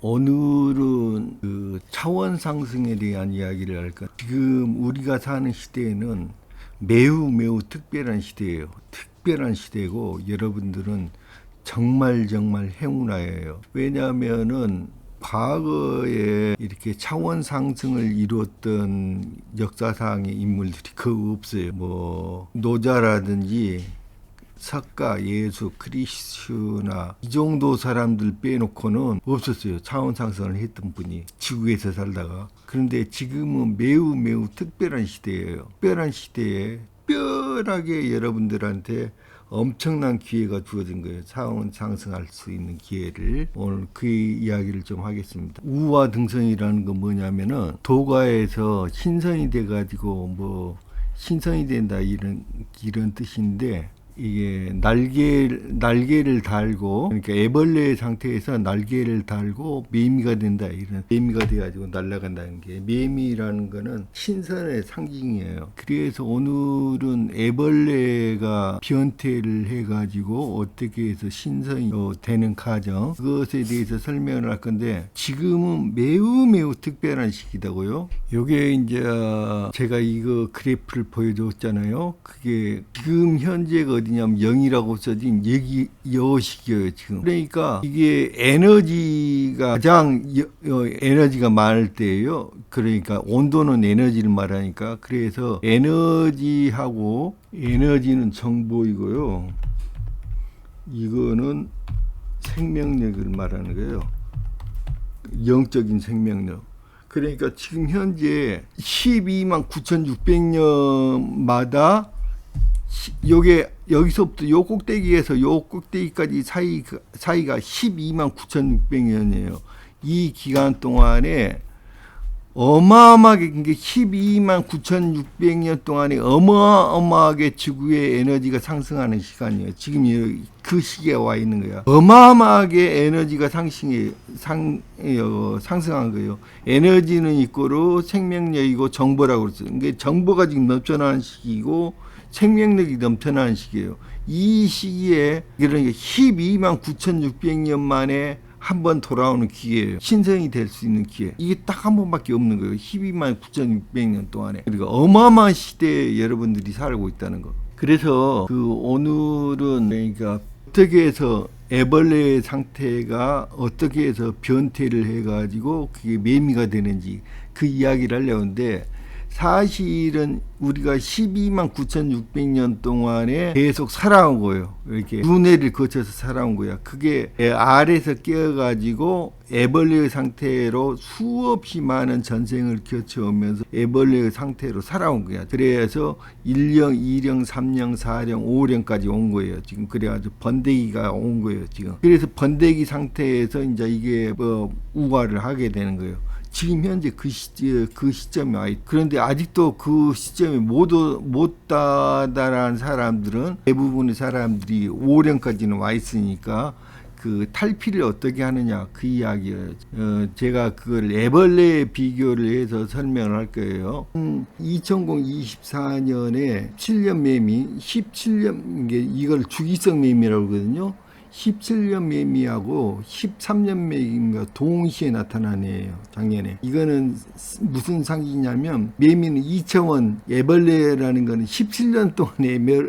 오늘은 그 차원 상승에 대한 이야기를 할까. 지금 우리가 사는 시대에는 매우 특별한 시대예요. 특별한 시대고 여러분들은 정말 행운아예요. 왜냐하면은 과거에 이렇게 차원 상승을 이루었던 역사상의 인물들이 거의 없어요. 뭐 노자라든지 석가, 예수, 크리스나 이 정도 사람들 빼놓고는 없었어요. 차원 상승을 했던 분이 지구에서 살다가. 그런데 지금은 매우 특별한 시대예요. 특별한 시대에 특별하게 여러분들한테 엄청난 기회가 주어진 거예요. 차원 상승할 수 있는 기회를. 오늘 그 이야기를 좀 하겠습니다. 우화 등성이라는 건 뭐냐면은 도가에서 신선이 돼가지고 뭐 신선이 된다 이런 뜻인데, 이게 날개를 달고, 그러니까 애벌레 상태에서 날개를 달고 매미가 된다, 이런, 매미가 돼가지고 날아간다는 게, 매미라는 거는 신선의 상징이에요. 그래서 오늘은 애벌레가 변태를 해가지고 어떻게 해서 신선이 되는 과정, 그것에 대해서 설명을 할 건데, 지금은 매우 특별한 시기다고요. 요게 이제 제가 이거 그래프를 보여줬잖아요. 그게 지금 현재가 어디냐면 0이라고 써진 여시기예요 지금. 그러니까 이게 에너지가 가장 에너지가 많을 때예요. 그러니까 온도는 에너지를 말하니까, 그래서 에너지하고, 에너지는 정보이고요, 이거는 생명력을 말하는 거예요. 영적인 생명력. 그러니까 지금 현재 12만 9,600년마다 요게 여기서부터 요 꼭대기에서 요 꼭대기까지 사이가 12만 9,600년이에요. 이 기간 동안에 어마어마하게, 그게 12만 9,600년 동안에 어마어마하게 지구의 에너지가 상승하는 시간이에요. 지금 그 시기에 와 있는 거야. 어마어마하게 에너지가 상승한 거예요. 에너지는 이꼬르 생명력이고 정보라고 그랬어요. 그게 정보가 지금 넘쳐나는 시기고 생명력이 넘쳐나는 시기예요. 이 시기에, 그러니까 12만 9,600년 만에 한 번 돌아오는 기회예요. 신성이 될 수 있는 기회. 이게 딱 한 번밖에 없는 거예요. 12만 9,600년 동안에. 그러니까 어마어마한 시대에 여러분들이 살고 있다는 거. 그래서 오늘은, 그러니까 어떻게 해서 애벌레 상태가 어떻게 해서 변태를 해가지고 그게 매미가 되는지 그 이야기를 하려고 하는데, 사실은 우리가 12만 9,600년 동안에 계속 살아온 거예요. 이렇게 눈해를 거쳐서 살아온 거야. 그게 알에서 깨어가지고 애벌레의 상태로 수없이 많은 전생을 거쳐오면서 애벌레의 상태로 살아온 거야. 그래서 1령, 2령, 3령, 4령, 5령까지 온 거예요. 지금 그래가지고 번데기가 온 거예요. 지금. 그래서 번데기 상태에서 이제 이게 우화를 하게 되는 거예요. 지금 현재 그 시점에 와 있. 그런데 아직도 그 시점에 못 다다란 사람들은, 대부분의 사람들이 5년까지는 와 있으니까 그 탈피를 어떻게 하느냐, 그 이야기예요. 제가 그걸 애벌레에 비교를 해서 설명을 할 거예요. 2024년에 17년 매미, 17년, 이걸 주기성 매미라고 그러거든요. 17년 매미하고 13년 매미가 동시에 나타난 애예요, 작년에. 이거는 무슨 상징이냐면, 매미는 2차원, 애벌레라는 거는 17년 동안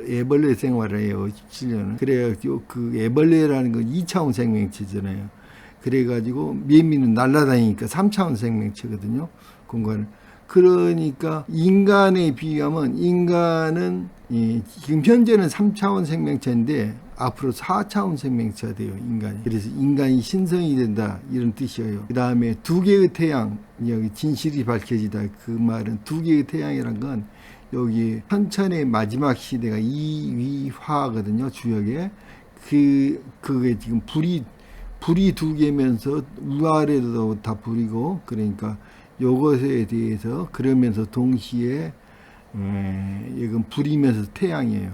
애벌레 생활을 해요, 17년은. 그래가지고 그 애벌레라는 건 2차원 생명체잖아요. 그래가지고 매미는 날아다니니까 3차원 생명체거든요, 공간을. 그러니까 인간에 비하면, 인간은 지금 현재는 3차원 생명체인데 앞으로 4차원 생명체가 돼요, 인간이. 그래서 인간이 신성이 된다, 이런 뜻이에요. 그 다음에 두 개의 태양, 여기 진실이 밝혀지다, 그 말은 두 개의 태양이란 건 여기 현천의 마지막 시대가 이위화거든요, 주역에. 그게 지금 불이 두 개면서 우아래도 다 불이고, 그러니까 요것에 대해서, 그러면서 동시에 이건 불이면서 태양이에요.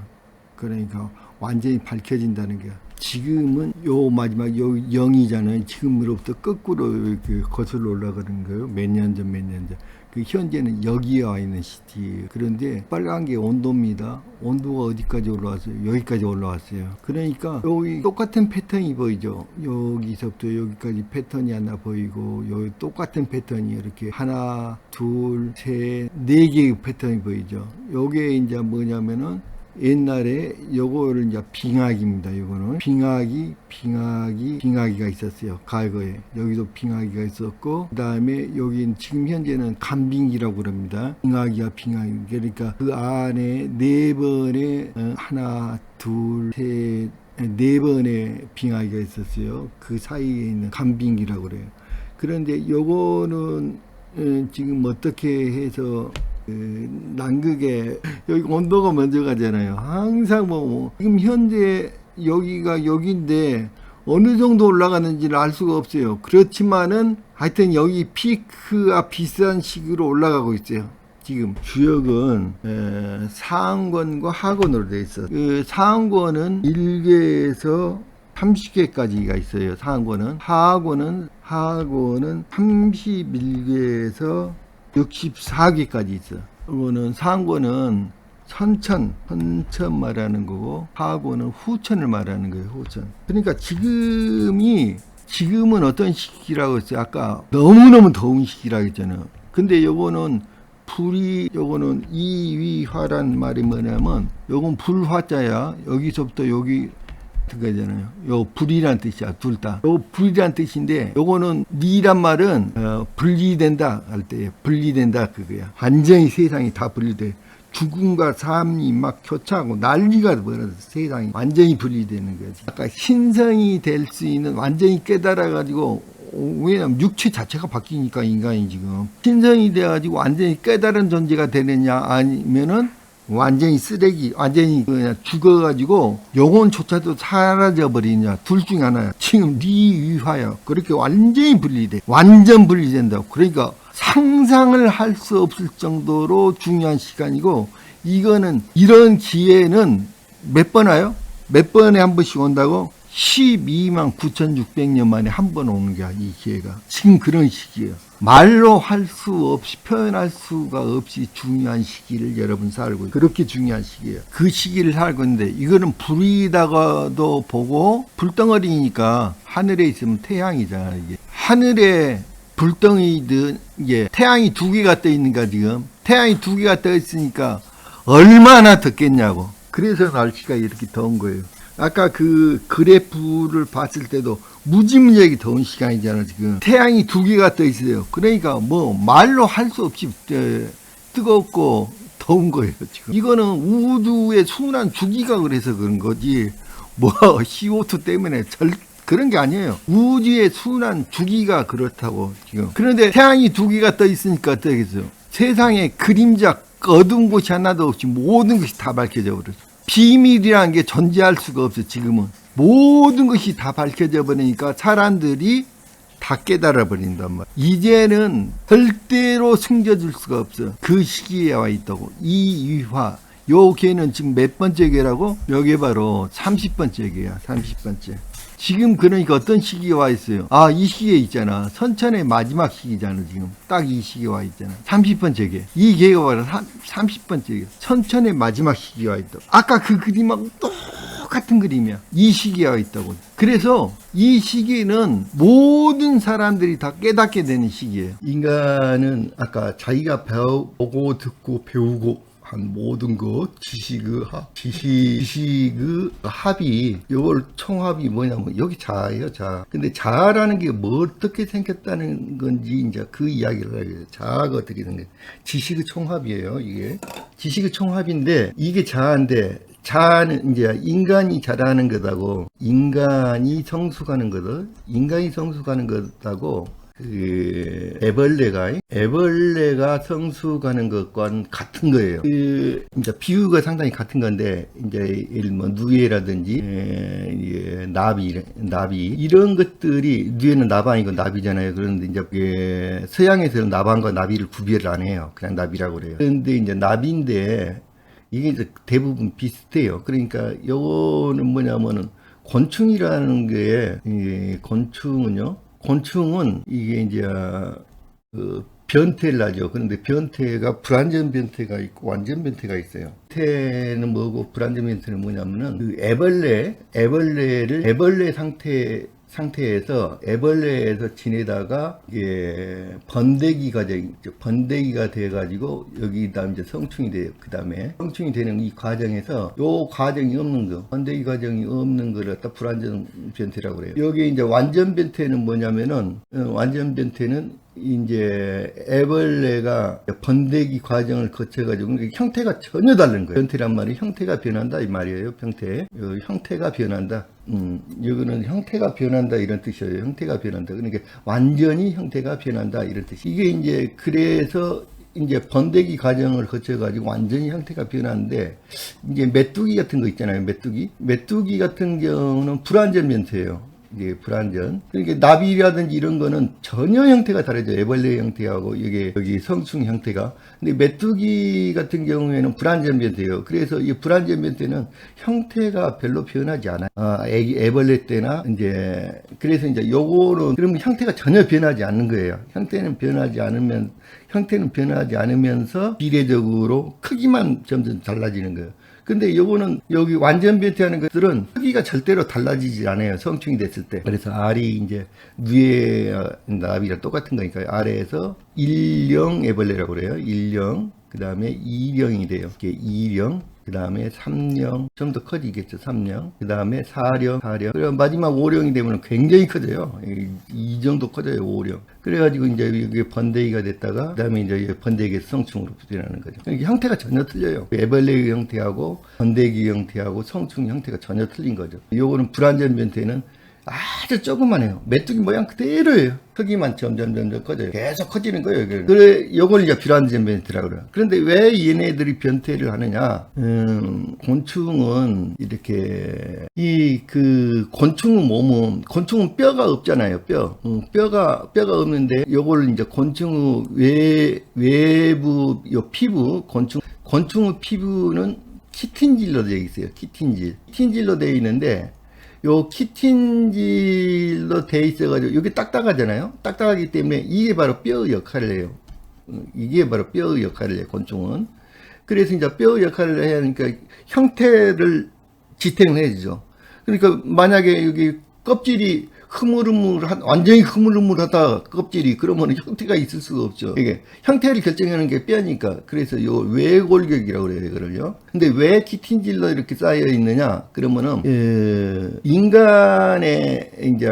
그러니까 완전히 밝혀진다는 게. 지금은 요 마지막 요 0이잖아요. 지금으로부터 거꾸로 이렇게 거슬러 올라가는 거예요. 몇 년 전, 몇 년 전. 그 현재는 여기에 와 있는 시티예요. 그런데 빨간 게 온도입니다. 온도가 어디까지 올라왔어요? 여기까지 올라왔어요. 그러니까 여기 똑같은 패턴이 보이죠. 여기서부터 여기까지 패턴이 하나 보이고 여기 똑같은 패턴이 이렇게 하나, 둘, 셋, 네 개의 패턴이 보이죠. 요게 이제 뭐냐면은 옛날에 요거를 이제 빙하기입니다. 요거는 빙하기가 있었어요. 과거에 여기도 빙하기가 있었고, 그 다음에 여기 지금 현재는 간빙기라고 그럽니다. 빙하기. 그러니까 그 안에 네 번의 하나, 둘, 셋, 네 번의 빙하기가 있었어요. 그 사이에 있는 간빙기라고 그래요. 그런데 요거는 지금 어떻게 해서 남극에 여기 온도가 먼저 가잖아요. 항상 지금 현재 여기가 여기인데 어느 정도 올라가는지를 알 수가 없어요. 그렇지만은 하여튼 여기 피크와 비슷한 시기로 올라가고 있어요. 지금 주역은 상원과 하원으로 되어 있어. 그 상원은 1개에서 30개까지가 있어요. 상원은 하원은 31개에서 64개까지 있어. 이거는 상권은 선천 말하는 거고, 하고는 후천을 말하는 거예요. 후천. 그러니까 지금은 어떤 시기라고 했어요? 아까 너무너무 더운 시기라고 했잖아요. 근데 요거는 요거는 이위화란 말이 뭐냐면, 요건 불화자야. 여기서부터 여기 그거잖아요. 요 불이란 뜻이야. 둘 다. 요 불이란 뜻인데, 요거는 니란 말은 분리된다 할 때 분리된다 그거야. 완전히 세상이 다 분리돼. 죽음과 삶이 막 교차하고 난리가 벌어서 세상이 완전히 분리되는 거지. 아까 신성이 될 수 있는, 완전히 깨달아 가지고, 왜냐면 육체 자체가 바뀌니까 인간이 지금 신성이 돼 가지고 완전히 깨달은 존재가 되느냐, 아니면은 완전히 쓰레기, 완전히 그냥 죽어가지고 영혼조차도 사라져 버리냐, 둘 중에 하나야. 지금 니위화야. 그렇게 완전히 분리돼. 완전 분리된다고. 그러니까 상상을 할 수 없을 정도로 중요한 시간이고, 이거는 이런 기회는 몇 번 와요? 몇 번에 한 번씩 온다고? 12만 9,600년 만에 한 번 오는 거야, 이 기회가. 지금 그런 시기예요. 말로 할 수 없이, 표현할 수가 없이 중요한 시기를 여러분 살고 있어요. 그렇게 중요한 시기예요. 그 시기를 살고 있는데, 이거는 불이다가도 보고, 불덩어리니까 하늘에 있으면 태양이잖아, 이게. 하늘에 불덩이든, 이게 태양이 두 개가 떠 있는가, 지금. 태양이 두 개가 떠 있으니까 얼마나 덥겠냐고. 그래서 날씨가 이렇게 더운 거예요. 아까 그 그래프를 봤을 때도 무지무지하게 더운 시간이잖아. 지금 태양이 두 개가 떠 있어요. 그러니까 뭐 말로 할 수 없이 뜨겁고 더운 거예요. 지금 이거는 우주의 순환 주기가 그래서 그런 거지, 뭐 CO2 때문에 그런 게 아니에요. 우주의 순환 주기가 그렇다고 지금. 그런데 태양이 두 개가 떠 있으니까 어떻겠어요? 세상에 그림자 어두운 곳이 하나도 없이 모든 것이 다 밝혀져 버렸어. 비밀이라는 게 존재할 수가 없어. 지금은 모든 것이 다 밝혀져 버리니까 사람들이 다 깨달아 버린단 말이야. 이제는 절대로 숨겨줄 수가 없어. 그 시기에 와 있다고. 이위화. 요 개는 지금 몇 번째 개라고? 여기 바로 30번째 개야. 30번째. 지금 그러니까 어떤 시기에 와 있어요? 아, 이 시기에 있잖아. 선천의 마지막 시기잖아. 지금 딱 이 시기에 와 있잖아. 30번째 개. 이 개가 바로 30번째 개. 선천의 마지막 시기에 와 있다고. 아까 그 그림하고 똑같은 그림이야. 이 시기에 와 있다고. 그래서 이 시기는 모든 사람들이 다 깨닫게 되는 시기예요. 인간은 아까 자기가 보고 듣고 배우고 한 모든 것, 지식의 합이, 이걸 총합이 뭐냐면, 여기 자아예요, 자아. 근데 자아라는 게 뭐 어떻게 생겼다는 건지, 이제 그 이야기를 하게 돼요. 자아가 어떻게 된 거예요. 지식의 총합이에요, 이게. 지식의 총합인데, 이게 자아인데, 자아는 이제 인간이 잘하는 거다고, 인간이 성숙하는 거다고, 애벌레가 성숙하는 것과는 같은 거예요. 이제 비유가 상당히 같은 건데, 이제 예를 뭐 누에라든지 나비 이런 것들이, 누에는 나비 아니고 나비잖아요. 그런데 이제 서양에서는 나방과 나비를 구별을 안 해요. 그냥 나비라고 그래요. 그런데 이제 나비인데 이게 이제 대부분 비슷해요. 그러니까 요거는 뭐냐면은 곤충이라는 게, 이 곤충은 이게 이제 그 변태를 하죠. 그런데 변태가 불완전 변태가 있고 완전 변태가 있어요. 변태는 뭐고 불완전 변태는 뭐냐면은 그 애벌레 상태에서 애벌레에서 지내다가 이게 번데기 과정이 있죠. 번데기가 돼가지고 여기다 이제 성충이 돼요. 그 다음에 성충이 되는 이 과정에서 요 과정이 없는 거, 번데기 과정이 없는 거를 갖다 불완전 변태라고 그래요. 여기 이제 완전 변태는 뭐냐면은 완전 변태는 이제 애벌레가 번데기 과정을 거쳐가지고 형태가 전혀 다른 거예요. 변태란 말이 형태가 변한다 이 말이에요. 형태가 변한다. 이거는 형태가 변한다 이런 뜻이에요. 형태가 변한다. 그러니까 완전히 형태가 변한다 이런 뜻이. 이게 이제 그래서 이제 번데기 과정을 거쳐가지고 완전히 형태가 변하는데 이제 메뚜기 같은 거 있잖아요. 메뚜기 같은 경우는 불완전 변태예요. 이게 불완전. 그러니까 나비라든지 이런 거는 전혀 형태가 다르죠. 애벌레 형태하고 이게 여기 성충 형태가. 근데 메뚜기 같은 경우에는 불완전 변태예요. 그래서 이 불완전 변태는 형태가 별로 변하지 않아요. 애벌레 때나 이제 그래서 이제 요거는 그러면 형태가 전혀 변하지 않는 거예요. 형태는 변하지 않으면서 비례적으로 크기만 점점 달라지는 거예요. 근데 요거는 여기 완전 변태하는 것들은 크기가 절대로 달라지지 않아요. 성충이 됐을 때. 그래서 알이 이제 위에 나비랑 똑같은 거니까 아래에서 1령 애벌레라고 그래요. 1령. 그 다음에 2령이 돼요. 이게 2령. 그 다음에 3령. 좀 더 커지겠죠. 3령. 그 다음에 4령. 그리고 마지막 5령이 되면 굉장히 커져요. 이 정도 커져요. 5령. 그래가지고 이제 이게 번데기가 됐다가 그 다음에 이제 번데기에서 성충으로 변하는 거죠. 그러니까 형태가 전혀 틀려요. 애벌레의 형태하고 번데기 형태하고 성충 형태가 전혀 틀린 거죠. 요거는 불완전 변태는 아주 조그만해요. 메뚜기 모양 그대로예요. 크기만 점점 커져요. 계속 커지는 거예요. 그래, 요걸 이제 불완전 변태라고 그래요. 그런데 왜 얘네들이 변태를 하느냐? 곤충은 이렇게, 곤충은 몸은, 곤충은 뼈가 없잖아요. 뼈가 없는데, 요걸 이제 곤충의 외부, 피부, 곤충의 피부는 키틴질로 되어 있어요. 키틴질로 되어 있는데, 요 키틴질로 돼 있어가지고 여기 딱딱하잖아요. 딱딱하기 때문에 이게 바로 뼈 역할을 해요. 곤충은. 그래서 이제 뼈 역할을 해야 하니까 형태를 지탱을 해주죠. 그러니까 만약에 여기 껍질이 완전히 흐물흐물하다 껍질이 그러면 형태가 있을 수가 없죠. 이게 형태를 결정하는 게 뼈니까. 그래서 요 외골격이라고 그래요, 이거를요. 근데 왜 키틴질로 이렇게 쌓여 있느냐? 그러면은 인간의 이제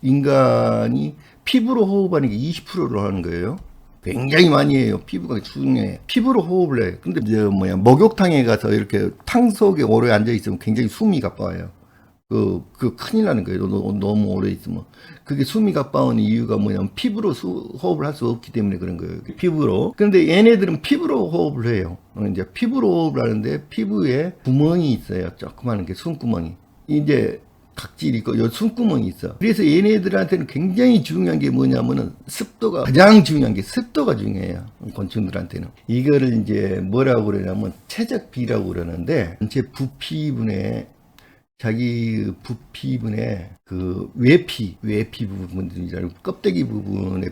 인간이 피부로 호흡하는 게 20%로 하는 거예요. 굉장히 많이 해요. 피부가 중요해. 피부로 호흡을 해요. 근데 이제 목욕탕에 가서 이렇게 탕 속에 오래 앉아 있으면 굉장히 숨이 가빠워요. 큰일 나는 거예요. 너무 오래 있으면. 그게 숨이 가빠운 이유가 뭐냐면 피부로 호흡을 할 수 없기 때문에 그런 거예요. 피부로. 그런데 얘네들은 피부로 호흡을 해요. 이제 피부로 호흡을 하는데 피부에 구멍이 있어요. 조그마한 게 숨구멍이. 이제 각질이 있고 요 숨구멍이 있어. 그래서 얘네들한테는 굉장히 중요한 게 뭐냐면은 가장 중요한 게 습도가 중요해요. 곤충들한테는. 이거를 이제 뭐라고 그러냐면 최적비라고 그러는데 전체 부피분의 자기 부피분의 외피 부분들이잖아요. 껍데기 부분의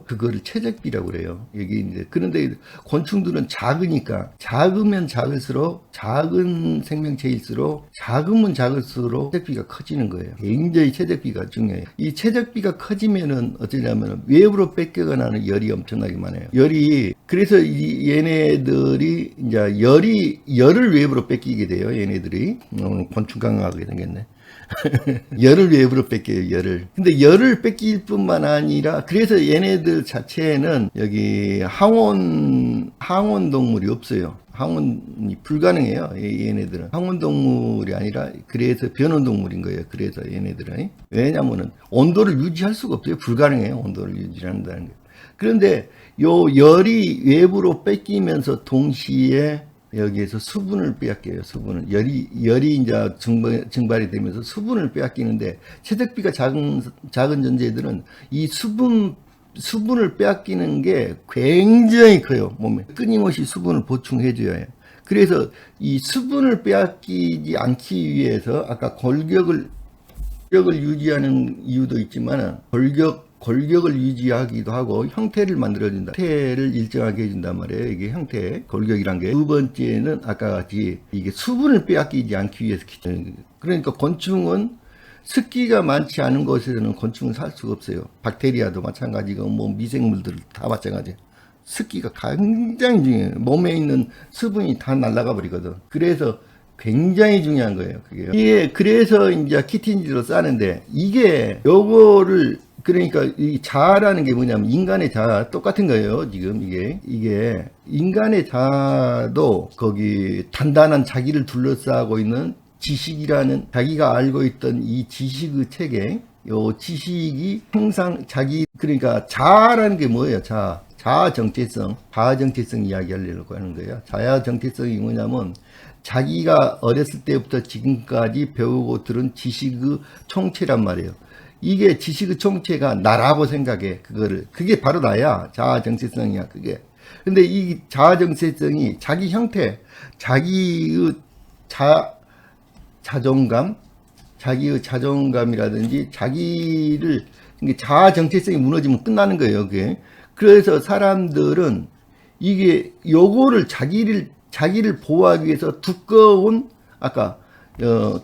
그거를 최적비라고 그래요. 여기 이제, 그런데 곤충들은 작으면 작을수록, 작은 생명체일수록, 작으면 작을수록 최적비가 커지는 거예요. 굉장히 최적비가 중요해요. 이 최적비가 커지면은 어쩌냐면 외부로 뺏겨가는 열이 엄청나게 많아요. 그래서 얘네들이 이제 열을 외부로 뺏기게 돼요. 얘네들이. 곤충 강화하게 생겼네. 열을 외부로 뺏겨요, 열을. 근데 열을 뺏길 뿐만 아니라, 그래서 얘네들 자체는 여기 항온 동물이 없어요. 항온이 불가능해요, 얘네들은. 항온 동물이 아니라, 그래서 변온 동물인 거예요, 그래서 얘네들은. 왜냐면은, 온도를 유지할 수가 없어요. 불가능해요, 온도를 유지한다는 게. 그런데, 요 열이 외부로 뺏기면서 동시에, 여기에서 수분을 빼앗겨요. 열이 이제 증발이 되면서 수분을 빼앗기는데 최적비가 작은 존재들은 이 수분을 빼앗기는 게 굉장히 커요. 몸에 끊임없이 수분을 보충해 줘야 해요. 그래서 이 수분을 빼앗기지 않기 위해서 아까 골격을 유지하는 이유도 있지만 골격을 유지하기도 하고 형태를 만들어준다. 형태를 일정하게 해준단 말이에요. 이게 형태, 골격이란 게. 두 번째는 아까 같이 이게 수분을 빼앗기지 않기 위해서. 그러니까 곤충은 습기가 많지 않은 곳에서는 곤충은 살 수가 없어요. 박테리아도 마찬가지고 뭐 미생물들 다 마찬가지예요. 습기가 굉장히 중요해요. 몸에 있는 수분이 다 날아가 버리거든. 그래서 굉장히 중요한 거예요. 그게요. 이게 그래서 이제 키틴지로 싸는데 이게 요거를 그러니까 이 자아라는 게 뭐냐면 인간의 자아 똑같은 거예요. 지금 이게 인간의 자아도 거기 단단한 자기를 둘러싸고 있는 지식이라는 자기가 알고 있던 이 지식의 체계, 요 지식이 항상 자기 그러니까 자아라는 게 뭐예요? 자아 정체성, 자아 정체성 이야기하려고 하는 거예요. 자아 정체성이 뭐냐면 자기가 어렸을 때부터 지금까지 배우고 들은 지식의 총체란 말이에요. 이게 지식의 총체가 나라고 생각해. 그게 바로 나야. 자아 정체성이야. 그게. 근데 이 자아 정체성이 자기 형태, 자기의 자기의 자존감이라든지 자아 정체성이 무너지면 끝나는 거예요. 그게. 그래서 사람들은 이게 요거를 자기를 보호하기 위해서 두꺼운 아까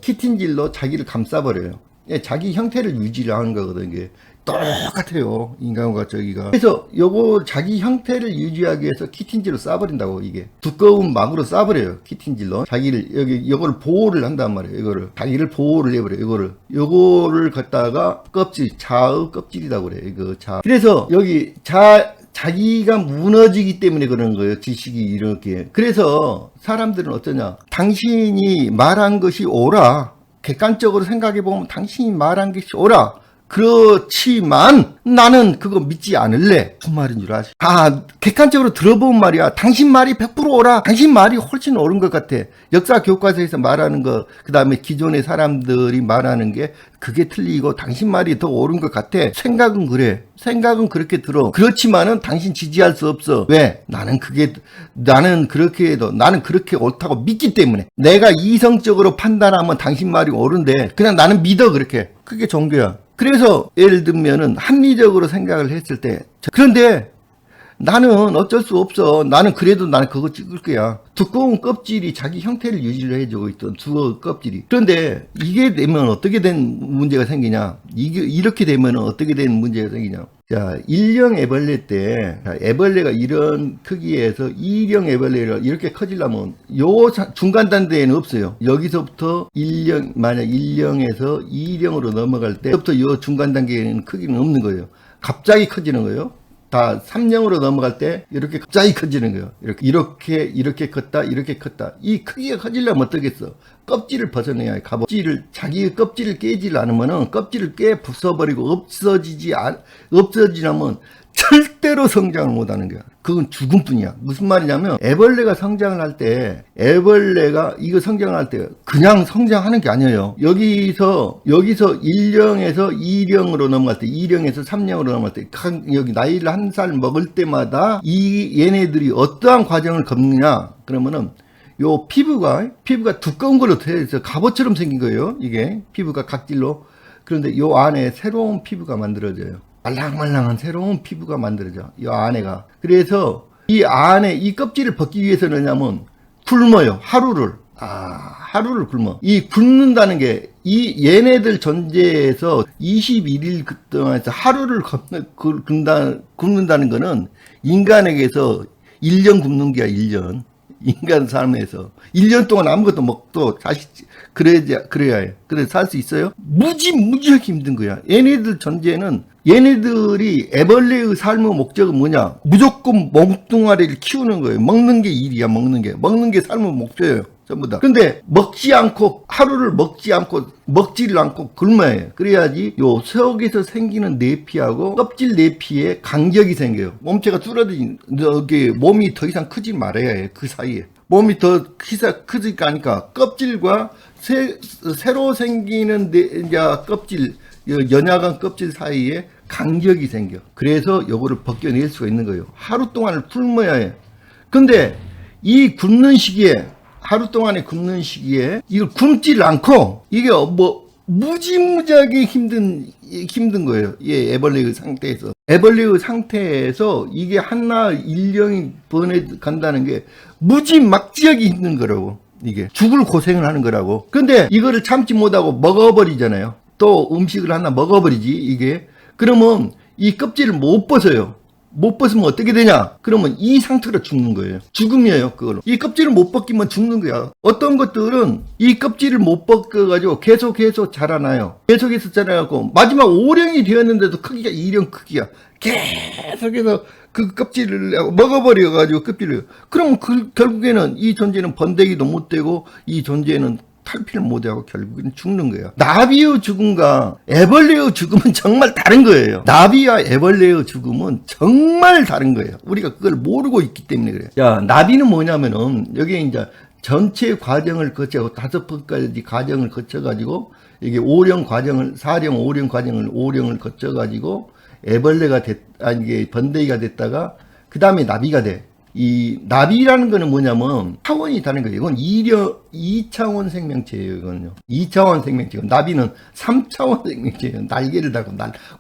키틴질로 자기를 감싸버려요. 자기 형태를 유지를 하는 거거든요. 이게 똑같아요. 인간과 저기가. 그래서 요거 자기 형태를 유지하기 위해서 키틴질로 싸버린다고. 이게 두꺼운 막으로 싸버려요. 키틴질로 자기를 요거를 보호를 한단 말이에요. 이거를 자기를 보호를 해버려요. 요거를 갖다가 자의 껍질이라고 그래요. 이거 그래서 여기 자기가 무너지기 때문에 그러는 거예요. 지식이 이렇게. 그래서 사람들은 어떠냐. 당신이 말한 것이 옳아. 객관적으로 생각해보면 당신이 말한 것이 옳아. 그렇지만 나는 그거 믿지 않을래. 무슨 말인 줄 아시? 객관적으로 들어보면 말이야. 당신 말이 100% 옳아. 당신 말이 훨씬 옳은 것 같아. 역사 교과서에서 말하는 거, 그 다음에 기존의 사람들이 말하는 게 그게 틀리고 당신 말이 더 옳은 것 같아. 생각은 그래. 생각은 그렇게 들어. 그렇지만은 당신 지지할 수 없어. 왜? 나는 그렇게 해도 나는 그렇게 옳다고 믿기 때문에. 내가 이성적으로 판단하면 당신 말이 옳은데 그냥 나는 믿어. 그렇게. 그게 종교야. 그래서 예를 들면은 합리적으로 생각을 했을 때 그런데 나는 어쩔 수 없어. 나는 그거 찍을 거야. 두꺼운 껍질이 자기 형태를 유지를 해주고 있던 두꺼운 껍질이. 그런데 이게 되면 어떻게 된 문제가 생기냐. 이렇게 되면 어떻게 된 문제가 생기냐. 자, 1령 애벌레 때, 애벌레가 이런 크기에서 2령 애벌레가 이렇게 커지려면 요 중간 단계에는 없어요. 여기서부터 만약 1령에서 2령으로 넘어갈 때부터 요 중간 단계에는 크기는 없는 거예요. 갑자기 커지는 거예요. 다 3령으로 넘어갈 때 이렇게 갑자기 커지는 거예요. 이렇게 컸다. 이 크기가 커지려면 어떻겠어? 껍질을 벗어내야 해. 자기의 껍질을 깨지 않으면은 껍질을 부숴버리고 없어지려면 절대로 성장을 못하는 거야. 그건 죽음뿐이야. 무슨 말이냐면 애벌레가 성장을 할 때 그냥 성장하는 게 아니에요. 여기서 1령에서 2령으로 넘어갈 때 2령에서 3령으로 넘어갈 때 여기 나이를 한 살 먹을 때마다 얘네들이 어떠한 과정을 겪느냐 그러면은 요 피부가 두꺼운 걸로 돼서 갑옷처럼 생긴 거예요. 이게 피부가 각질로. 그런데 요 안에 새로운 피부가 만들어져요. 말랑말랑한 새로운 피부가 만들어져. 이 안에가. 그래서 이 안에 이 껍질을 벗기 위해서는 뭐냐면 굶어요. 하루를 굶어. 이 굶는다는 게 얘네들 존재에서 21일 동안에서 하루를 굶는다는 거는 인간에게서 1년 굶는 게야. 1년. 인간 삶에서 1년 동안 아무것도 먹도 다시 그래야 해. 그래 살 수 있어요? 무지하게 힘든 거야. 얘네들 존재는 얘네들이 애벌레의 삶의 목적은 뭐냐? 무조건 멍뚱아리를 키우는 거예요. 먹는 게 일이야. 먹는 게 삶의 목표예요. 전부 다. 근데 하루를 먹지를 않고 굶어야 해. 그래야지 요 속에서 생기는 내피하고 껍질 내피에 간격이 생겨요. 몸체가 몸이 더 이상 크지 말아야 해. 그 사이에. 몸이 더 크지가 않으니까 껍질과 새로 생기는 연약한 껍질 사이에 간격이 생겨. 그래서 요거를 벗겨낼 수가 있는 거예요. 하루 동안을 굶어야 해. 근데 이 굶는 시기에 하루 동안에 굶는 시기에 이걸 굶질 않고 이게 뭐 무지무지하게 힘든 거예요. 예, 애벌레의 상태에서. 애벌레의 상태에서 이게 하나 일령이 번에 간다는 게 무지막지하게 힘든 거라고. 이게 죽을 고생을 하는 거라고. 근데 이거를 참지 못하고 먹어버리잖아요. 또 음식을 하나 먹어버리지 이게. 그러면 이 껍질을 못 벗어요. 못 벗으면 어떻게 되냐? 그러면 이 상태로 죽는 거예요. 죽음이에요, 그걸로. 이 껍질을 못 벗기면 죽는 거야. 어떤 것들은 이 껍질을 못 벗겨가지고 계속해서 자라나요. 계속해서 자라나고, 마지막 오령이 되었는데도 크기가 이령 크기야. 계속해서 그 껍질을 먹어버려가지고 껍질을. 그럼 결국에는 이 존재는 번데기도 못 되고, 이 존재는 탈피를 못하고 결국엔 죽는 거예요. 나비의 죽음과 애벌레의 죽음은 정말 다른 거예요. 나비와 애벌레의 죽음은 정말 다른 거예요. 우리가 그걸 모르고 있기 때문에 그래요. 자, 나비는 뭐냐면은 여기에 이제 전체 과정을 거쳐 5번까지 과정을 거쳐가지고 이게 5령 과정을 4령 5령 과정을 5령을 거쳐가지고 애벌레가 이게 번데기가 됐다가 그 다음에 나비가 돼. 이 나비라는 거는 뭐냐면 차원이 다른 거예요. 이건 2차원 생명체예요. 이거는요. 2차원 생명체고 나비는 3차원 생명체예요. 날개를 달고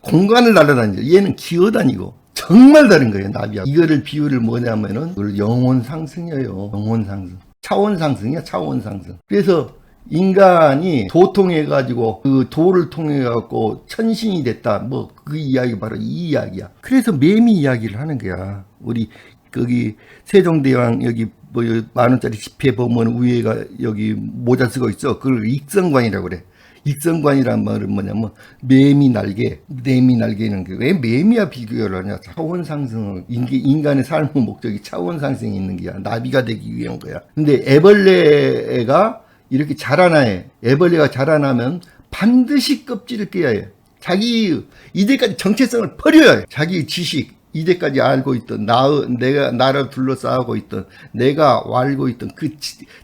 공간을 날아다니죠. 얘는 기어다니고 정말 다른 거예요. 나비하고. 이거를 비유를 뭐냐면은 영혼 상승이에요. 영혼 상승. 차원 상승이야. 차원 상승. 그래서 인간이 도통해가지고 그 도를 통해갖고 천신이 됐다. 뭐 그 이야기 바로 이 이야기야. 그래서 매미 이야기를 하는 거야. 우리 거기 세종대왕 여기 뭐 10,000원짜리 지폐 보면 위에가 여기 모자 쓰고 있어. 그걸 익성관이라고 그래. 익성관이란 말은 뭐냐면 매미 날개, 매미 날개는 왜 매미와 비교를 하냐? 차원 상승. 인간의 삶의 목적이 차원 상승이 있는 거야. 나비가 되기 위한 거야. 근데 애벌레가 이렇게 자라나요. 애벌레가 자라나면 반드시 껍질을 깨야 해. 자기 이제까지 정체성을 버려야 해. 자기 지식. 이제까지 알고 있던 나를 둘러싸고 있던 내가 알고 있던 그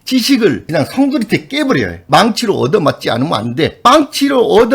지식을 그냥 성그릇에 깨버려야 해. 망치로 얻어맞지 않으면 안 돼. 망치로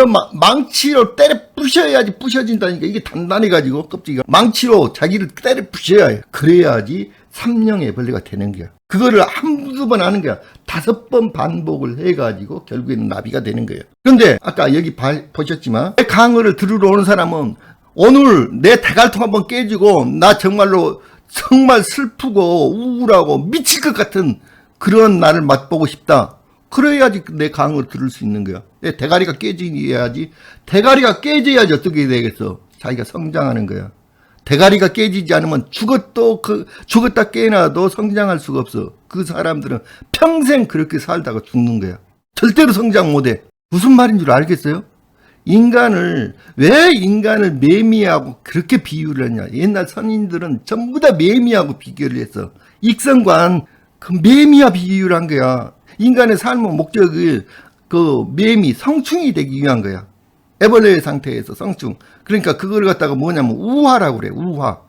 때려 부셔야지 부셔진다니까. 이게 단단해가지고 껍질이가 망치로 자기를 때려 부셔야 해. 그래야지 삼령 애벌레가 되는 거야. 그거를 한두 번 하는 거야. 5번 반복을 해가지고 결국에는 나비가 되는 거예요. 그런데 아까 여기 보셨지만 강의를 들으러 오는 사람은 오늘 내 대갈통 한번 깨지고 나 정말로 정말 슬프고 우울하고 미칠 것 같은 그런 날을 맛보고 싶다. 그래야지 내 강의를 들을 수 있는 거야. 내 대가리가 깨져야지. 대가리가 깨져야지 어떻게 되겠어. 자기가 성장하는 거야. 대가리가 깨지지 않으면 죽었다 깨어나도 성장할 수가 없어. 그 사람들은 평생 그렇게 살다가 죽는 거야. 절대로 성장 못해. 무슨 말인 줄 알겠어요? 왜 인간을 매미하고 그렇게 비유를 했냐. 옛날 선인들은 전부 다 매미하고 비교를 했어. 익성관, 그 매미와 비유를 한 거야. 인간의 삶의 목적이 그 매미, 성충이 되기 위한 거야. 애벌레의 상태에서 성충. 그러니까 그걸 갖다가 뭐냐면 우화라고 그래. 우화.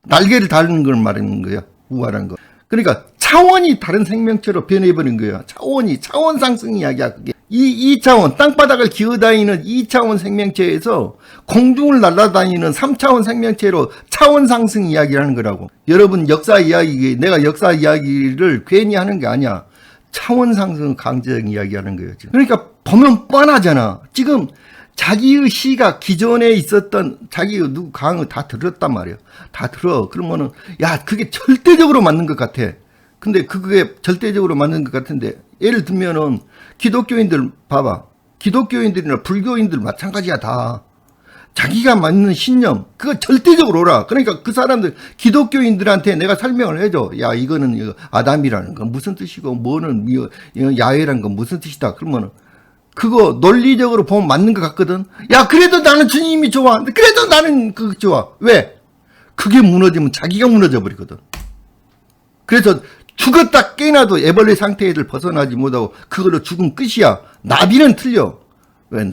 날개를 달는 걸 말하는 거야. 우화라는 거. 그러니까 차원이 다른 생명체로 변해버린 거야. 차원 상승 이야기야, 그게. 이 2차원, 땅바닥을 기어다니는 2차원 생명체에서 공중을 날아다니는 3차원 생명체로 차원 상승 이야기를 하는 거라고. 여러분, 역사 이야기, 내가 역사 이야기를 괜히 하는 게 아니야. 차원 상승 강제적 이야기 하는 거예요, 지금. 그러니까 보면 뻔하잖아. 지금 자기의 시가 기존에 있었던 자기의 누구 강의 다 들었단 말이에요. 다 들어. 그러면은, 야, 그게 절대적으로 맞는 것 같아. 근데 그게 절대적으로 맞는 것 같은데, 예를 들면은, 기독교인들 봐봐. 기독교인들이나 불교인들 마찬가지야, 다. 자기가 맞는 신념, 그거 절대적으로 오라. 그러니까 그 사람들, 기독교인들한테 내가 설명을 해줘. 야, 이거는 아담이라는 건 무슨 뜻이고, 뭐는 야훼라는 건 무슨 뜻이다. 그러면은, 그거 논리적으로 보면 맞는 것 같거든. 야, 그래도 나는 주님이 좋아. 그래도 나는 그거 좋아. 왜? 그게 무너지면 자기가 무너져 버리거든. 그래서 죽었다 깨나도 애벌레 상태를 벗어나지 못하고 그걸로 죽으면 끝이야. 나비는 틀려. 왜?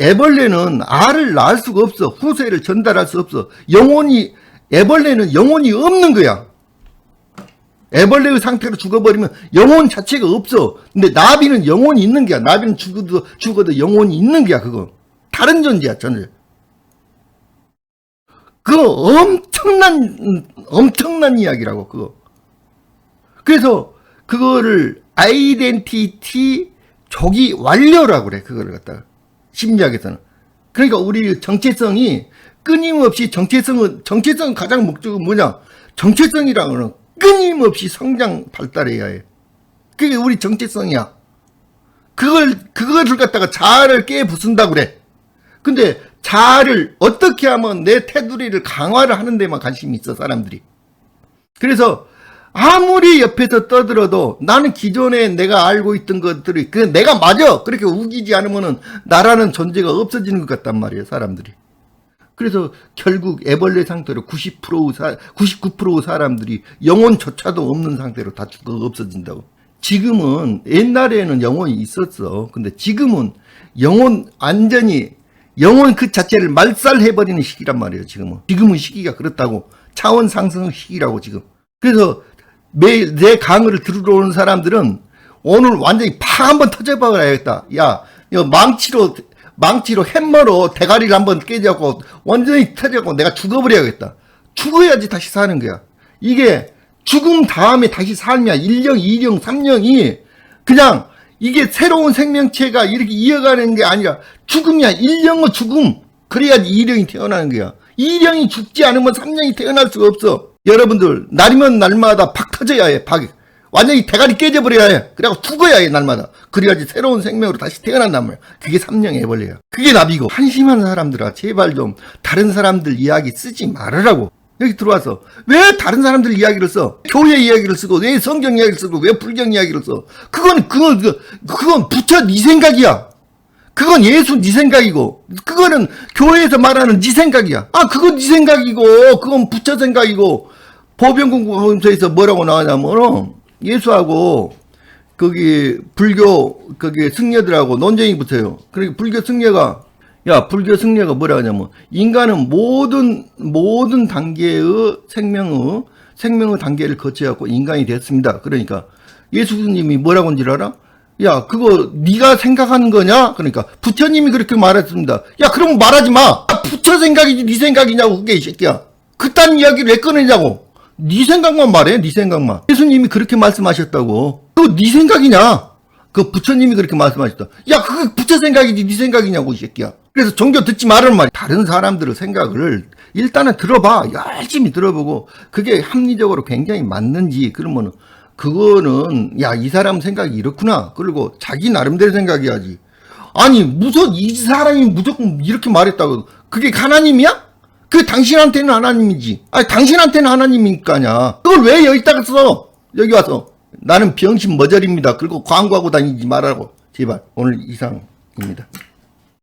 애벌레는 알을 낳을 수가 없어. 후세를 전달할 수 없어. 애벌레는 영혼이 없는 거야. 애벌레의 상태로 죽어버리면 영혼 자체가 없어. 근데 나비는 영혼이 있는 거야. 나비는 죽어도 영혼이 있는 거야, 그거. 다른 존재야, 전혀. 그거 엄청난 이야기라고, 그거. 그래서 그거를 아이덴티티 조기 완료라고 그래. 그걸 갖다가 심리학에서는. 그러니까 우리 정체성이 끊임없이 정체성 가장 목적은 뭐냐? 정체성이라는 거는 끊임없이 성장 발달해야 해. 그게 우리 정체성이야. 그것을 갖다가 자아를 깨부순다고 그래. 근데 자아를 어떻게 하면 내 테두리를 강화를 하는 데만 관심이 있어, 사람들이. 그래서 아무리 옆에서 떠들어도 나는 기존에 내가 알고 있던 것들이 그냥 내가 맞아. 그렇게 우기지 않으면은 나라는 존재가 없어지는 것 같단 말이에요, 사람들이. 그래서 결국 애벌레 상태로 99% 사람들이 영혼조차도 없는 상태로 다 죽어 없어진다고. 지금은 옛날에는 영혼이 있었어. 근데 지금은 완전히 영혼 그 자체를 말살해버리는 시기란 말이에요, 지금은 시기가 그렇다고. 차원 상승 시기라고, 지금. 그래서 매일 내 강의를 들으러 오는 사람들은 오늘 완전히 팍 한번 터져봐야겠다. 야, 이거 망치로 햄머로 대가리를 한번 깨져갖고 완전히 터져갖고 내가 죽어버려야겠다. 죽어야지 다시 사는 거야. 이게 죽음 다음에 다시 삶이야. 1령, 2령, 3령이 그냥 이게 새로운 생명체가 이렇게 이어가는 게 아니라 죽음이야. 1령은 죽음. 그래야지 2령이 태어나는 거야. 2령이 죽지 않으면 3령이 태어날 수가 없어. 여러분들 날이면 날마다 팍 터져야 해. 완전히 대가리 깨져버려야 해. 그래갖고 죽어야 해, 날마다. 그래야지 새로운 생명으로 다시 태어난단 말이야. 그게 3령 애벌레야. 그게 나비고. 한심한 사람들아, 제발 좀 다른 사람들 이야기 쓰지 말으라고. 여기 들어와서 왜 다른 사람들 이야기를 써? 교회 이야기를 쓰고 왜 성경 이야기를 쓰고 왜 불경 이야기를 써? 그건 부처 네 생각이야. 그건 예수 네 생각이고 그거는 교회에서 말하는 네 생각이야. 그건 네 생각이고 그건 부처 생각이고. 보병공부에서 뭐라고 나오냐면 예수하고 거기 불교 거기 승려들하고 논쟁이 붙어요. 그러니까 불교 승려가 뭐라 하냐면 인간은 모든 단계의 생명의 단계를 거쳐갖고 인간이 됐습니다. 그러니까 예수님이 뭐라고 한줄 알아? 야, 그거 네가 생각하는 거냐? 그러니까 부처님이 그렇게 말했습니다. 야, 그럼 말하지 마. 부처 생각이지 네 생각이냐고. 그게 이 새끼야. 그딴 이야기를 왜 꺼내냐고. 네 생각만 말해. 네 생각만. 예수님이 그렇게 말씀하셨다고. 그거 네 생각이냐? 그 부처님이 그렇게 말씀하셨다. 야, 그거 부처 생각이지 네 생각이냐고, 이 새끼야. 그래서 종교 듣지 말라는 말이야. 다른 사람들의 생각을 일단은 들어봐. 열심히 들어보고 그게 합리적으로 굉장히 맞는지 그러면은 그거는 야, 이 사람 생각이 이렇구나. 그리고 자기 나름대로 생각해야지. 아니, 이 사람이 무조건 이렇게 말했다고. 그게 하나님이야? 그 당신한테는 하나님이지. 당신한테는 하나님이니까냐. 그걸 왜 여기다가 써? 여기 와서. 나는 병신 머저리입니다. 그리고 광고하고 다니지 말라고. 제발. 오늘 이상입니다.